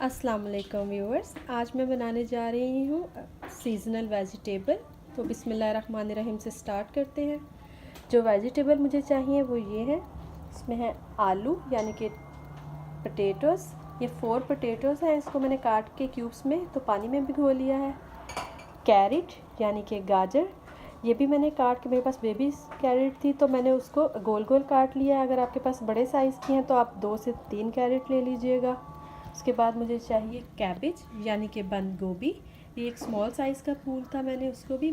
अस्सलाम वालेकुम व्यूअर्स, आज मैं बनाने जा रही हूँ सीज़नल वेजिटेबल। तो बिस्मिल्लाहिर्रहमानिर्रहीम से स्टार्ट करते हैं। जो वेजिटेबल मुझे चाहिए वो ये है। इसमें है आलू यानी कि पोटैटोज़। ये 4 पोटैटोज़ हैं, इसको मैंने काट के क्यूब्स में तो पानी में भिगो लिया है। कैरेट यानी कि गाजर, ये भी मैंने काट के, मेरे पास बेबी कैरेट थी तो मैंने उसको गोल गोल काट लिया है। अगर आपके पास बड़े साइज़ की हैं तो आप 2 से 3 कैरेट ले लीजिएगा। उसके बाद मुझे चाहिए कैबेज यानी कि बंद गोभी। ये एक स्मॉल साइज़ का फूल था, मैंने उसको भी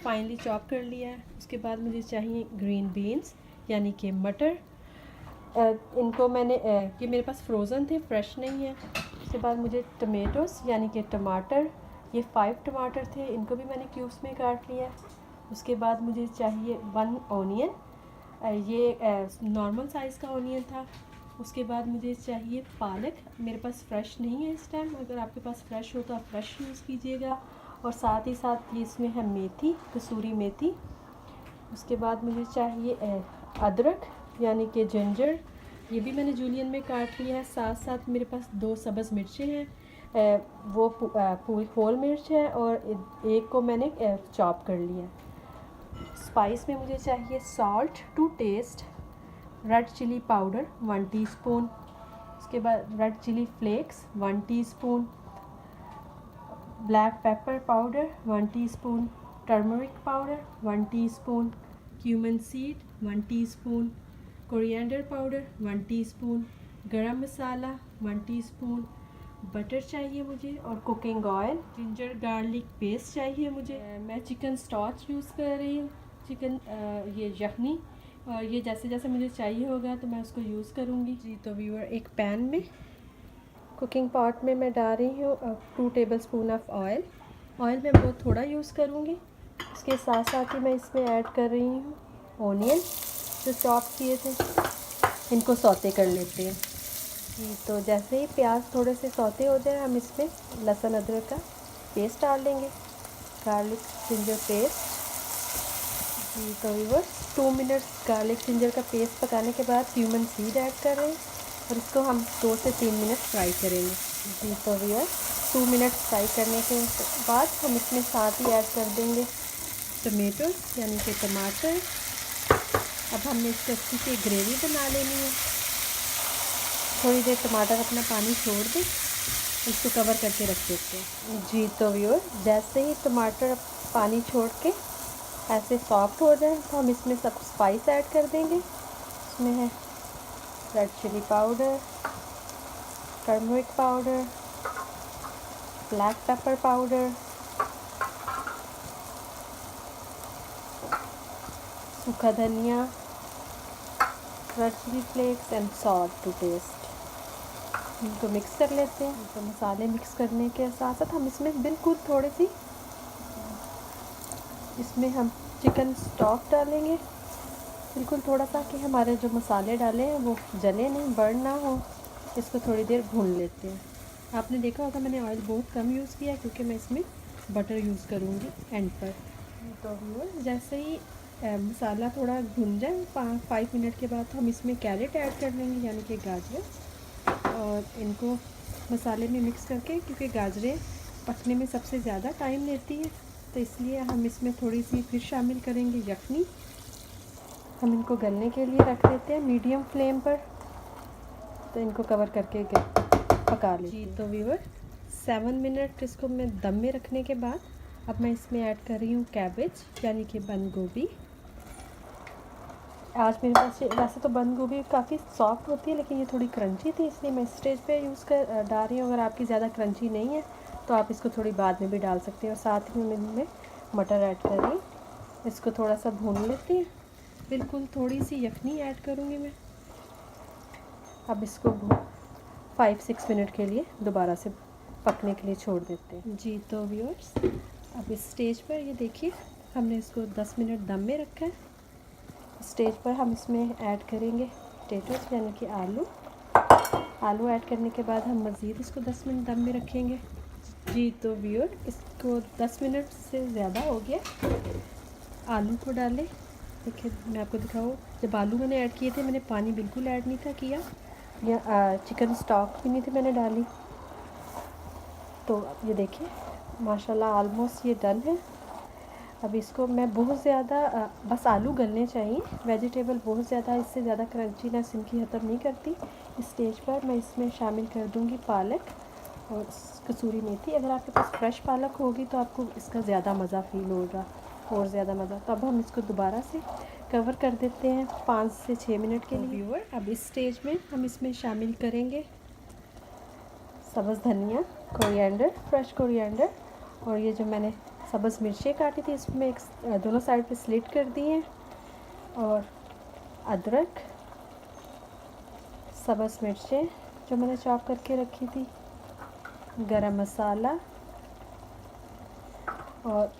फाइनली चॉप कर लिया है। उसके बाद मुझे चाहिए ग्रीन बीन्स यानी कि मटर। इनको ये मेरे पास फ्रोज़न थे, फ्रेश नहीं है। उसके बाद मुझे टमेटोज़ यानी कि टमाटर, ये 5 टमाटर थे, इनको भी मैंने क्यूब्स में काट लिया। उसके बाद मुझे चाहिए 1 ऑनियन, ये नॉर्मल साइज़ का ऑनियन था। उसके बाद मुझे चाहिए पालक, मेरे पास फ्रेश नहीं है इस टाइम, अगर आपके पास फ्रेश हो तो आप फ्रेश यूज़ कीजिएगा। और साथ ही साथ ये इसमें है मेथी, कसूरी मेथी। उसके बाद मुझे चाहिए अदरक यानी कि जिंजर, ये भी मैंने जूलियन में काट लिया है। साथ साथ मेरे पास 2 सब्ज़ मिर्चें हैं, वो पूरी होल मिर्च है और एक को मैंने चॉप कर लिया। स्पाइस में मुझे चाहिए salt to taste, red chilli powder 1 teaspoon. उसके बाद red chilli flakes 1 teaspoon, black pepper powder 1 teaspoon, turmeric powder 1 teaspoon, cumin seed 1 teaspoon, coriander powder 1 teaspoon, garam masala 1 teaspoon, butter चाहिए मुझे और cooking oil, ginger garlic paste चाहिए मुझे। मैं chicken starch use कर रही हूँ, चिकन ये यखनी, और ये जैसे जैसे मुझे चाहिए होगा तो मैं उसको यूज़ करूँगी। जी तो व्यूअर, एक पैन में कुकिंग पॉट में मैं डाल रही हूँ 2 टेबलस्पून ऑफ ऑयल। ऑयल मैं बहुत थोड़ा यूज़ करूँगी। इसके साथ साथ ही मैं इसमें ऐड कर रही हूँ ऑनियन जो चॉप किए थे, इनको सौते कर लेते हैं। जी तो जैसे ही प्याज थोड़े से सौते हो जाए, हम इसमें लहसुन अदरक का पेस्ट डाल देंगे, गार्लिक जिंजर पेस्ट। जी तो व्यूअर्स, 2 मिनट्स गार्लिक जिंजर का पेस्ट पकाने के बाद क्यूमन सीड ऐड कर रहे हैं और इसको हम 2 से 3 मिनट फ्राई करेंगे। जी तो व्यूअर्स, 2 मिनट फ्राई करने के बाद हम इसमें साथ ही ऐड कर देंगे टमेटो यानी कि टमाटर। अब हमने इसकी अच्छी सी ग्रेवी बना लेनी है। थोड़ी देर टमाटर अपना पानी छोड़ दें, इसको कवर करके रख देते हैं। जी तो व्यूअर्स, जैसे ही टमाटर पानी छोड़ के ऐसे सॉफ्ट हो जाए तो हम इसमें सब स्पाइस ऐड कर देंगे। इसमें है red chilli powder, turmeric powder, black pepper powder, सूखा धनिया, red chilli flakes and salt to taste. इनको मिक्स कर लेते हैं। तो मसाले मिक्स करने के साथ साथ हम इसमें बिल्कुल थोड़ी सी इसमें हम चिकन स्टॉक डालेंगे, बिल्कुल थोड़ा सा, कि हमारे जो मसाले डाले हैं वो जले नहीं, बर्न ना हो। इसको थोड़ी देर भून लेते हैं। आपने देखा होगा मैंने ऑयल बहुत कम यूज़ किया है क्योंकि मैं इसमें बटर यूज़ करूँगी एंड पर। तो जैसे ही मसाला थोड़ा भुन जाए 5 मिनट के बाद हम इसमें कैरेट ऐड कर लेंगे यानी कि गाजर, और इनको मसाले में मिक्स करके, क्योंकि गाजरें पकने में सबसे ज़्यादा टाइम लेती है तो इसलिए हम इसमें थोड़ी सी फिर शामिल करेंगे यखनी। हम इनको गलने के लिए रख देते हैं मीडियम फ्लेम पर, तो इनको कवर करके पका लेते हैं। जी तो व्यूअर, 7 मिनट इसको मैं दम में रखने के बाद अब मैं इसमें ऐड कर रही हूँ कैबेज यानी कि बंद गोभी। आज मेरे पास वैसे तो बंद गोभी काफ़ी सॉफ्ट होती है, लेकिन ये थोड़ी क्रंची थी इसलिए मैं स्टेज पे डाल रही हूँ। अगर आपकी ज़्यादा क्रंची नहीं है तो आप इसको थोड़ी बाद में भी डाल सकते हैं। और साथ ही में मटर ऐड कर रही हूँ, इसको थोड़ा सा भून लेते हैं। बिल्कुल थोड़ी सी यखनी ऐड करूँगी मैं। अब इसको 5-6 मिनट के लिए दोबारा से पकने के लिए छोड़ देते हैं। जी तो व्यूअर्स, अब इस स्टेज पर ये देखिए हमने इसको 10 मिनट दम में रखा है। स्टेज पर हम इसमें ऐड करेंगे पोटैटोज़ यानी कि आलू ऐड करने के बाद हम मज़ीद इसको 10 मिनट दम में रखेंगे। जी तो व्यूअर, इसको 10 मिनट से ज़्यादा हो गया। आलू को डालें, देखिए मैं आपको दिखाऊँ, जब आलू मैंने ऐड किए थे मैंने पानी बिल्कुल ऐड नहीं था किया, या चिकन स्टॉक भी नहीं थी मैंने डाली। तो ये देखिए माशाल्लाह ऑलमोस्ट ये डन है। अब इसको मैं बहुत ज़्यादा बस आलू गलने चाहिए, वेजिटेबल बहुत ज़्यादा इससे ज़्यादा क्रंचीनेस इनकी ख़त्म नहीं करती। इस स्टेज पर मैं इसमें शामिल कर दूँगी पालक और कसूरी मेथी। अगर आपके पास फ्रेश पालक होगी तो आपको इसका ज़्यादा मज़ा फ़ील होगा, और ज़्यादा मज़ा। तो अब हम इसको दोबारा से कवर कर देते हैं 5 से 6 मिनट के लिए। व्यूअर, अब इस स्टेज में हम इसमें शामिल करेंगे सब्ज़ धनिया, कोरिएंडर, फ्रेश कोरिएंडर, और ये जो मैंने सब्ज़ मिर्चें काटी थी इसमें एक दोनों साइड पे स्लिट कर दी हैं, और अदरक, सब्ज़ मिर्चें जो मैंने चॉप करके रखी थी, गरम मसाला, और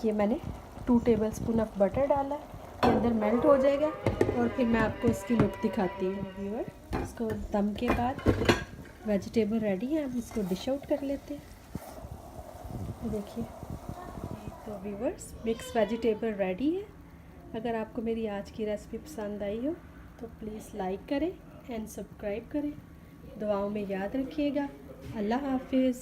ये मैंने 2 टेबलस्पून ऑफ बटर डाला। ये अंदर मेल्ट हो जाएगा और फिर मैं आपको इसकी लुक दिखाती हूँ। व्यूअर, इसको दम के बाद वेजिटेबल रेडी है, अब इसको डिश आउट कर लेते हैं। देखिए, तो व्यूअर्स मिक्स वेजिटेबल रेडी है। अगर आपको मेरी आज की रेसिपी पसंद आई हो तो प्लीज़ लाइक करें एंड सब्सक्राइब करें। दुआओं में याद रखिएगा। अल्लाह हाफिज़।